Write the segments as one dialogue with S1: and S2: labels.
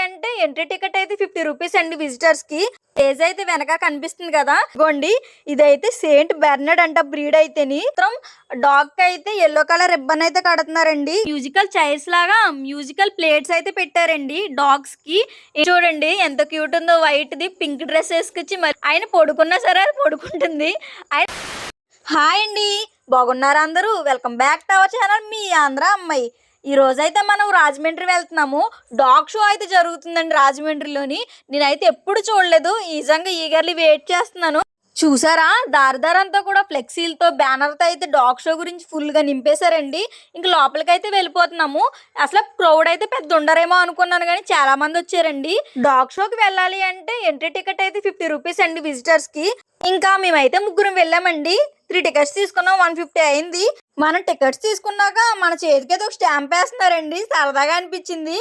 S1: అంటే entry ticket అయితే 50 rupees అండి విజిటర్స్ కి. స్టేజ్ అయితే వెనక కనిపిస్తుంది కదా, ఇదిగోండి ఇదైతే సెయింట్ బెర్నార్డ్ అంట బ్రీడ్ అయితేని. డాగ్ కి అయితే ఎల్లో కలర్ రిబ్బన్ అయితే కడుతున్నారండి. మ్యూజికల్ చైర్స్ లాగా మ్యూజికల్ ప్లేట్స్ అయితే పెట్టారండి డాగ్స్ కి. చూడండి ఎంత క్యూట్ ఉందో, వైట్ ది పింక్ డ్రెస్ వేసుకొచ్చి మరి ఆయన పడుకున్నా సరే అది పడుకుంటుంది. హాయ్ అండి, బాగున్నారా అందరూ? Welcome back to our channel మీ ఆంధ్ర అమ్మాయి. ఈ రోజైతే మనం రాజమండ్రి వెళ్తున్నాము. డాగ్ షో అయితే జరుగుతుందండి రాజమండ్రిలోని. నేనైతే ఎప్పుడు చూడలేదు, నిజంగా ఈగర్లీ వెయిట్ చేస్తున్నాను. చూసారా, దారిదారంతా కూడా ఫ్లెక్సీలతో బ్యానర్తో అయితే డాగ్ షో గురించి ఫుల్గా నింపేశారండి. ఇంక లోపలికైతే వెళ్ళిపోతున్నాము. అసలు క్రౌడ్ అయితే పెద్ద ఉండరేమో అనుకున్నాను, కానీ చాలా మంది వచ్చారండి. డాగ్ షోకి వెళ్ళాలి అంటే ఎంట్రీ టికెట్ అయితే 50 రూపీస్ అండి విజిటర్స్ కి. ఇంకా మేమైతే ముగ్గురం వెళ్ళామండి. 3 టికెట్స్ తీసుకున్నాం, 150 అయింది. మనం టికెట్స్ తీసుకున్నాక మన చేతికి అయితే ఒక స్టాంప్ వేస్తున్నారండి, సరదాగా అనిపించింది.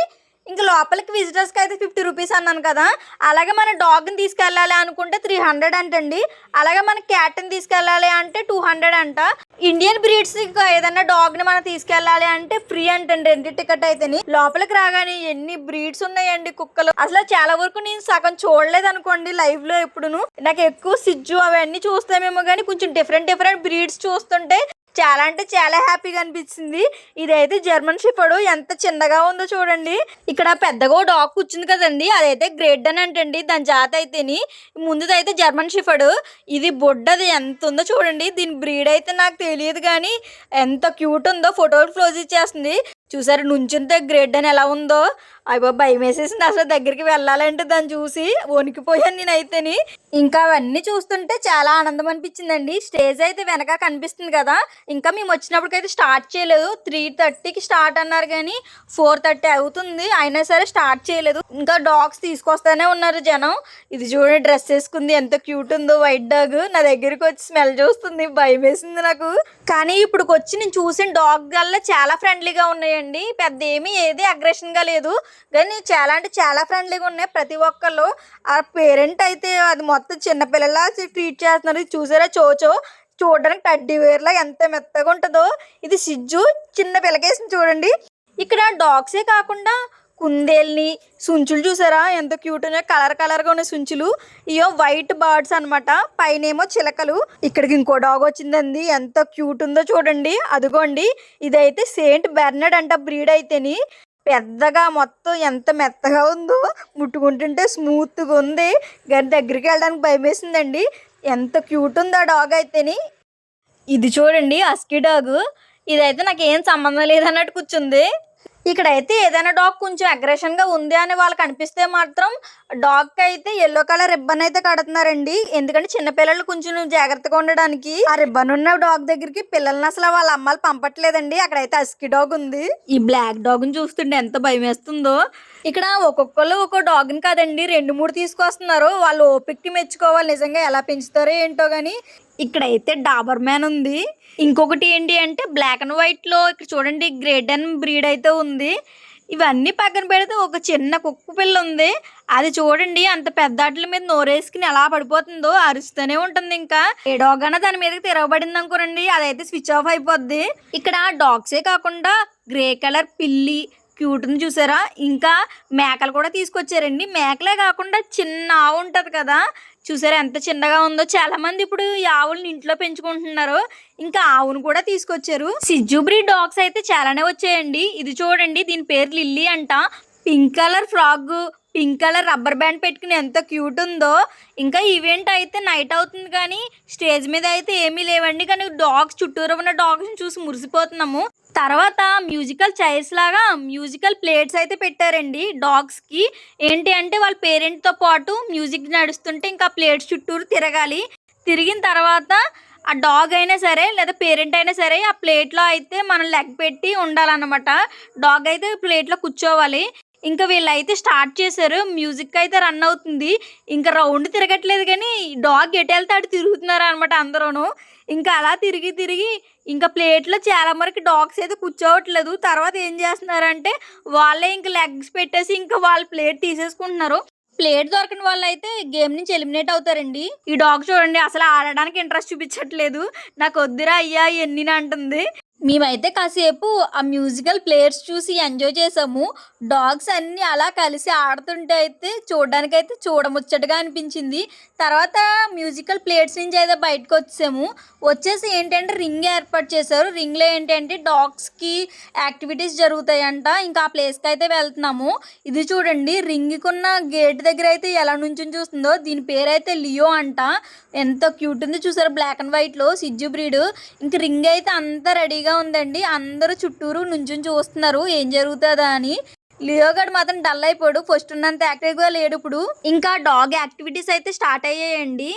S1: ఇంకా లోపలికి విజిటర్స్కి అయితే 50 రూపీస్ అన్నాను కదా. అలాగే మన డాగ్ని తీసుకెళ్ళాలి అనుకుంటే 300 అంటండి. అలాగే మన క్యాట్ని తీసుకెళ్ళాలి అంటే 200 అంట. ఇండియన్ బ్రీడ్స్ ఏదన్నా డాగ్ని మనం తీసుకెళ్ళాలి అంటే ఫ్రీ అంటండి ఎంట్రీ టికెట్ అయితేని. లోపలికి రాగానే ఎన్ని బ్రీడ్స్ ఉన్నాయండి కుక్కలు. అసలు చాలా వరకు నేను సగం చూడలేదు అనుకోండి లైవ్ లో ఎప్పుడును. నాకు ఎక్కువ సిజ్జు అవన్నీ చూస్తామేమో, కానీ కొంచెం డిఫరెంట్ బ్రీడ్స్ చూస్తుంటే చాలా అంటే చాలా హ్యాపీగా అనిపించింది. ఇదైతే జర్మన్ షెపర్డ్, ఎంత చిన్నగా ఉందో చూడండి. ఇక్కడ పెద్దగా డాగ్ కూర్చుంది కదండి, అదైతే గ్రేట్ డన్ అంటండి దాని జాత అయితేని. ముందుదైతే జర్మన్ షెపర్డ్, ఇది బొడ్డది ఎంత ఉందో చూడండి. దీని బ్రీడ్ అయితే నాకు తెలియదు, కానీ ఎంత క్యూట్ ఉందో. ఫోటోలు క్లోజ్ ఇచ్చేస్తుంది. చూసారు నుంచుంటే గ్రేట్ అని ఎలా ఉందో. అయ్యో భయం వేసేసింది అసలు దగ్గరికి వెళ్ళాలంటే. దాన్ని చూసి వణికిపోయాను నేనైతేని. ఇంకా అవన్నీ చూస్తుంటే చాలా ఆనందం అనిపించిందండి. స్టేజ్ అయితే వెనక కనిపిస్తుంది కదా. ఇంకా మేము వచ్చినప్పటికైతే స్టార్ట్ చేయలేదు. 3:30కి స్టార్ట్ అన్నారు, కానీ 4:30 అవుతుంది అయినా సరే స్టార్ట్ చేయలేదు. ఇంకా డాగ్స్ తీసుకొస్తానే ఉన్నారు జనం. ఇది చూడండి, డ్రెస్ వేసుకుంది, ఎంత క్యూట్ ఉందో వైట్ డాగ్. నా దగ్గరికి వచ్చి స్మెల్ చూస్తుంది, భయం వేసింది నాకు. కానీ ఇప్పుడు వచ్చి నేను చూసిన డాగ్ వల్ల చాలా ఫ్రెండ్లీగా ఉన్నాయండి. పెద్ద ఏది అగ్రెషన్ గా లేదు, కానీ చాలా అంటే చాలా ఫ్రెండ్లీగా ఉన్నాయి ప్రతి ఒక్కళ్ళు. ఆ పేరెంట్ అయితే అది మొత్తం చిన్నపిల్లలా ట్రీట్ చేస్తున్నారు. చూసారా చోచో, చూడడానికి టడ్డీ వేర్ లా ఎంత మెత్తగా ఉంటుందో. ఇది సిజ్జు, చిన్న పిల్లకేసింది చూడండి. ఇక్కడ డాగ్సే కాకుండా కుందేల్ని, సుంచులు చూసారా ఎంత క్యూట్ ఉన్నాయి, కలర్గా ఉన్నాయి సుంచులు. ఇయో వైట్ బర్డ్స్ అనమాట, పైనేమో చిలకలు. ఇక్కడికి ఇంకో డాగ్ వచ్చిందండి, ఎంత క్యూట్ ఉందో చూడండి. అదిగోండి ఇదైతే సెయింట్ బెర్నార్డ్ అంట బ్రీడ్ అయితేని. పెద్దగా మొత్తం ఎంత మెత్తగా ఉందో, ముట్టుకుంటుంటే స్మూత్గా ఉంది, కానీ దగ్గరికి వెళ్ళడానికి భయం వేసిందండి. ఎంత క్యూట్ ఉందో ఆ డాగ్ అయితేని. ఇది చూడండి హస్కీ డాగ్, ఇదైతే నాకు ఏం సంబంధం లేదన్నట్టు కూర్చుంది. ఇక్కడైతే ఏదైనా డాగ్ కొంచెం అగ్రెషన్గా ఉంది అని వాళ్ళకి అనిపిస్తే మాత్రం డాగ్కి అయితే ఎల్లో కలర్ రిబ్బన్ అయితే కడుతున్నారండి. ఎందుకంటే చిన్నపిల్లలు కొంచెం జాగ్రత్తగా ఉండడానికి. ఆ రిబ్బన్ ఉన్న డాగ్ దగ్గరికి పిల్లల్ని అసలు వాళ్ళ అమ్మాలు పంపట్లేదండి. అక్కడైతే హస్కీ డాగ్ ఉంది. ఈ బ్లాక్ డాగ్ని చూస్తుంటే ఎంత భయం వేస్తుందో. ఇక్కడ ఒక్కొక్కరు ఒక్కో డాగ్ని కాదండి 2-3 తీసుకొస్తున్నారు. వాళ్ళు ఓపిక్కి మెచ్చుకోవాలి, నిజంగా ఎలా పెంచుతారో ఏంటో. కానీ ఇక్కడైతే డాబర్ మ్యాన్ ఉంది. ఇంకొకటి ఏంటి అంటే బ్లాక్ అండ్ వైట్ లో ఇక్కడ చూడండి గ్రేట్ డన్ బ్రీడ్ అయితే ఉంది. ఇవన్నీ పక్కన పెడితే ఒక చిన్న కుక్క పిల్ల ఉంది. అది చూడండి అంత పెద్ద ఆటల మీద నోరేసుకుని ఎలా పడిపోతుందో, అరుస్తూనే ఉంటుంది. ఇంకా ఏ డాగ్ అన్నా దాని మీదకి తిరగబడింది అనుకోరండి, అదైతే స్విచ్ ఆఫ్ అయిపోద్ది. ఇక్కడ డాగ్సే కాకుండా గ్రే కలర్ పిల్లి క్యూట్ని చూసారా, ఇంకా మేకలు కూడా తీసుకొచ్చారండి. మేకలే కాకుండా చిన్న ఆవు ఉంటుంది కదా, చూసారా ఎంత చిన్నగా ఉందో. చాలా మంది ఇప్పుడు ఈ ఆవులను ఇంట్లో పెంచుకుంటున్నారు. ఇంకా ఆవును కూడా తీసుకొచ్చారు. సిజ్జు బ్రీడ్ డాగ్స్ అయితే చాలానే వచ్చాయండి. ఇది చూడండి, దీని పేరు లిల్లీ అంట. Pink colour frock, pink colour rubber band పెట్టుకుని ఎంత క్యూట్ ఉందో. ఇంకా ఈవెంట్ అయితే నైట్ అవుతుంది, కానీ స్టేజ్ మీద అయితే ఏమీ లేవండి. కానీ డాగ్స్ చుట్టూరు ఉన్న డాగ్స్ని చూసి మురిసిపోతున్నాము. తర్వాత మ్యూజికల్ చైర్స్ లాగా మ్యూజికల్ ప్లేట్స్ అయితే పెట్టారండి డాగ్స్కి. ఏంటి అంటే వాళ్ళ పేరెంట్తో పాటు మ్యూజిక్ నడుస్తుంటే ఇంకా ప్లేట్స్ చుట్టూరు తిరగాలి. తిరిగిన తర్వాత ఆ డాగ్ అయినా సరే లేదా పేరెంట్ అయినా సరే ఆ ప్లేట్లో అయితే మనం లెగ్ పెట్టి ఉండాలన్నమాట. డాగ్ అయితే ప్లేట్లో కూర్చోవాలి. ఇంకా వీళ్ళైతే స్టార్ట్ చేశారు. మ్యూజిక్ అయితే రన్ అవుతుంది. ఇంకా రౌండ్ తిరగట్లేదు, కానీ డాగ్ ఎటు వెళ్తే అటు తిరుగుతున్నారు అనమాట అందరూను. ఇంకా అలా తిరిగి ఇంకా ప్లేట్లో చాలా వరకు డాగ్స్ అయితే కూర్చోవట్లేదు. తర్వాత ఏం చేస్తున్నారంటే వాళ్ళే ఇంకా లెగ్స్ పెట్టేసి ఇంకా వాళ్ళ ప్లేట్ తీసేసుకుంటున్నారు. ప్లేట్ దొరకని వాళ్ళు అయితే గేమ్ నుంచి ఎలిమినేట్ అవుతారండి. ఈ డాగ్ చూడండి అసలు ఆడడానికి ఇంట్రెస్ట్ చూపించట్లేదు. నాకు వద్దురా అయ్యా ఎన్ని అంటుంది. మేమైతే కాసేపు ఆ మ్యూజికల్ ప్లేయర్స్ చూసి ఎంజాయ్ చేసాము. డాగ్స్ అన్నీ అలా కలిసి ఆడుతుంటే అయితే చూడడానికైతే చూడముచ్చటగా అనిపించింది. తర్వాత మ్యూజికల్ ప్లేయర్స్ నుంచి అయితే బయటకు వచ్చేసాము. వచ్చేసి ఏంటంటే రింగ్ ఏర్పాటు చేశారు. రింగ్లో ఏంటంటే డాగ్స్కి యాక్టివిటీస్ జరుగుతాయంట. ఇంకా ఆ ప్లేస్కి అయితే వెళ్తున్నాము. ఇది చూడండి, రింగ్కున్న గేట్ దగ్గర అయితే ఎలా నుంచుని చూస్తుందో. దీని పేరు అయితే లియో అంట. ఎంత క్యూట్ ఉంది చూసారు, బ్లాక్ అండ్ వైట్లో సిజ్జు బ్రీడ్. ఇంక రింగ్ అయితే అంతా రెడీగా ఉందండి. అందరూ చుట్టూరు నుంచుని చూస్తున్నారు ఏం జరుగుతుందా అని. లియో గడ్ మాత్రం డల్ అయిపోయాడు, ఫస్ట్ ఉన్నంత యాక్టివ్గా లేడు ఇప్పుడు. ఇంకా డాగ్ యాక్టివిటీస్ అయితే స్టార్ట్ అయ్యాయండి.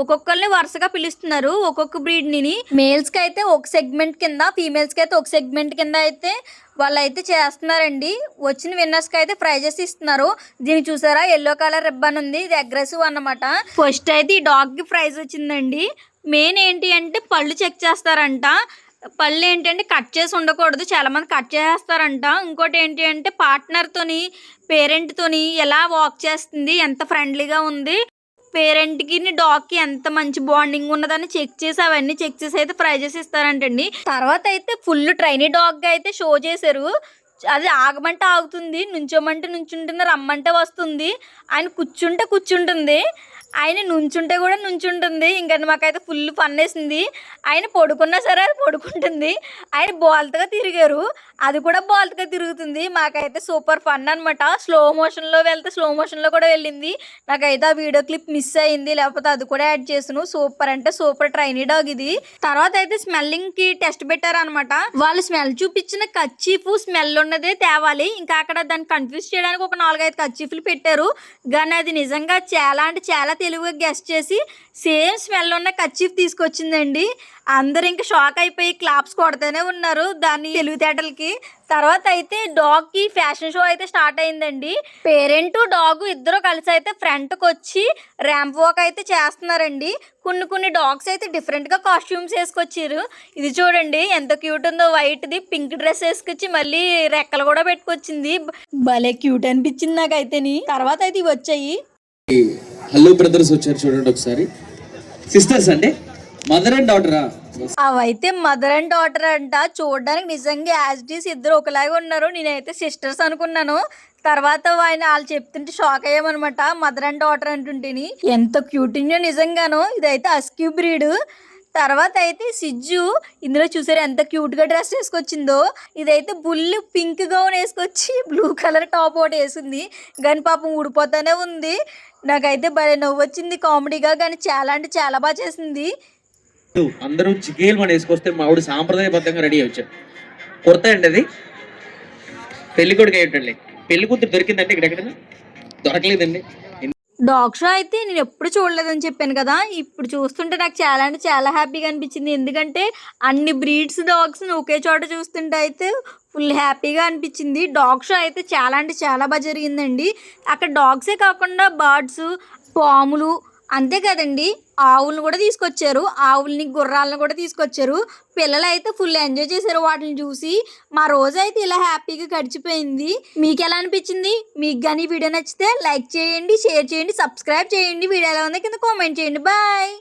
S1: ఒక్కొక్కరిని వరుసగా పిలుస్తున్నారు, ఒక్కొక్క బ్రీడ్ని. మేల్స్కి అయితే ఒక సెగ్మెంట్ కింద, ఫీమేల్స్కి అయితే ఒక సెగ్మెంట్ కింద అయితే వాళ్ళు అయితే చేస్తున్నారండి. వచ్చిన విన్నర్స్కి అయితే ప్రైజెస్ ఇస్తున్నారు. దీన్ని చూసారా, ఎల్లో కలర్ రిబ్బన్ ఉంది, ఇది అగ్రెసివ్ అన్నమాట. ఫస్ట్ అయితే ఈ డాగ్కి ప్రైజ్ వచ్చిందండి. మెయిన్ ఏంటి అంటే పళ్ళు చెక్ చేస్తారంట. పళ్ళు ఏంటంటే కట్ చేసి ఉండకూడదు, చాలామంది కట్ చేస్తారంట. ఇంకోటి ఏంటి అంటే పార్ట్నర్తోని, పేరెంట్తోని ఎలా వాక్ చేస్తుంది, ఎంత ఫ్రెండ్లీగా ఉంది, పేరెంట్కి డాగ్కి ఎంత మంచి బాండింగ్ ఉన్నదని చెక్ చేసి, అవన్నీ చెక్ చేసి అయితే ప్రైజెస్ ఇస్తారంటండి. తర్వాత అయితే ఫుల్ ట్రైనీ డాగ్గా అయితే షో చేశారు. అది ఆగమంటే ఆగుతుంది, నుంచోమంటే నుంచుంటుంది, రమ్మంటే వస్తుంది, ఆయన కూర్చుంటే కూర్చుంటుంది, ఆయన నుంచుంటే కూడా నుంచుంటుంది. ఇంకా మాకైతే ఫుల్ ఫన్ వేసింది. ఆయన పడుకున్నా సరే అది పడుకుంటుంది. ఆయన బాల్తగా తిరిగారు, అది కూడా బాల్తగా తిరుగుతుంది. మాకైతే సూపర్ ఫన్ అనమాట. స్లో మోషన్లో వెళ్తే స్లో మోషన్లో కూడా వెళ్ళింది. నాకైతే ఆ వీడియో క్లిప్ మిస్ అయింది, లేకపోతే అది కూడా యాడ్ చేసాను. సూపర్ అంటే సూపర్ ట్రైనీ డాగ్ ఇది. తర్వాత అయితే స్మెల్లింగ్కి టెస్ట్ పెట్టారనమాట. వాళ్ళు స్మెల్ చూపించిన కర్చీఫ్ స్మెల్ ఉన్నదే తేవాలి. ఇంకా అక్కడ దాన్ని కన్ఫ్యూజ్ చేయడానికి ఒక 4-5 కర్చీఫ్లు పెట్టారు. కానీ అది నిజంగా చాలా అంటే చాలా తెలుగుగా గెస్ట్ చేసి సేమ్ స్మెల్ ఉన్న కర్చీఫ్ తీసుకొచ్చిందండి. అందరు ఇంకా షాక్ అయిపోయి క్లాప్స్ కొడుతూనే ఉన్నారు దాని తెలివితేటలకి. తర్వాత అయితే డాగ్కి ఫ్యాషన్ షో అయితే స్టార్ట్ అయిందండి. పేరెంట్ డాగ్ ఇద్దరు కలిసి అయితే ఫ్రంట్కి వచ్చి ర్యాంప్ వాక్ అయితే చేస్తున్నారండి. కొన్ని డాగ్స్ అయితే డిఫరెంట్గా కాస్ట్యూమ్స్ వేసుకొచ్చారు. ఇది చూడండి ఎంత క్యూట్ ఉందో, వైట్ది పింక్ డ్రెస్ వేసుకొచ్చి మళ్ళీ రెక్కలు కూడా పెట్టుకొచ్చింది. భలే క్యూట్ అనిపించింది నాకైతేని. తర్వాత అయితే ఇవి వచ్చాయి.
S2: హలో బ్రదర్స్ వచ్చారు చూడండి ఒకసారి. సిస్టర్స్ అంటే మదర్ అండ్ డాటరా?
S1: అవైతే మదర్ అండ్ డాటర్ అంట. చూడడానికి నిజంగా యాజ్ డీస్ ఇద్దరు ఒకలాగే ఉన్నారు. నేనైతే సిస్టర్స్ అనుకున్నాను. తర్వాత వాళ్ళు చెప్తుంటే షాక్ అయ్యామన్నమాట, మదర్ అండ్ డాటర్ అంటుంటేని. ఎంత క్యూట్ ఉందో నిజంగాను. ఇదైతే అస్క్యూ బ్రీడ్. తర్వాత అయితే సిజ్జు, ఇందులో చూసారు ఎంత క్యూట్గా డ్రెస్ వేసుకొచ్చిందో. ఇదైతే బుల్ పింక్ గౌన్ వేసుకొచ్చి బ్లూ కలర్ టాప్ ఒకటి వేసింది. కానీ పాపం ఊడిపోతానే ఉంది. నాకైతే భలే నవ్వు వచ్చింది కామెడీగా. కానీ చాలా అంటే చాలా బాగా చేసింది.
S2: అందరూ చికేలు మన వేసుకొస్తే మా ఆవిడ సాంప్రదాయబద్ధంగా రెడీ వచ్చాడు. కొడతాయండి అది పెళ్లి కొడుకు అయ్యండి. పెళ్లి కూతురు దొరికిందంటే ఇక్కడెక్కడ దొరకలేదండి.
S1: డాగ్ షో అయితే నేను ఎప్పుడు చూడలేదని చెప్పాను కదా, ఇప్పుడు చూస్తుంటే నాకు చాలా అంటే చాలా హ్యాపీగా అనిపించింది. ఎందుకంటే అన్ని బ్రీడ్స్ డాగ్స్ని ఒకే చోట చూస్తుంటే అయితే ఫుల్ హ్యాపీగా అనిపించింది. డాగ్ షో అయితే చాలా అంటే చాలా బాగా జరిగిందండి. అక్కడ డాగ్సే కాకుండా బర్డ్స్, పాములు, అంతే కదండి, ఆవులను కూడా తీసుకొచ్చారు. ఆవుల్ని, గుర్రాలను కూడా తీసుకొచ్చారు. పిల్లలు అయితే ఫుల్ ఎంజాయ్ చేశారు వాటిని చూసి. మా రోజు అయితే ఇలా హ్యాపీగా గడిచిపోయింది. మీకు ఎలా అనిపించింది? మీకు కానీ వీడియో నచ్చితే లైక్ చేయండి, షేర్ చేయండి, సబ్స్క్రైబ్ చేయండి. వీడియో ఎలా ఉందో కింద కామెంట్ చేయండి. బాయ్.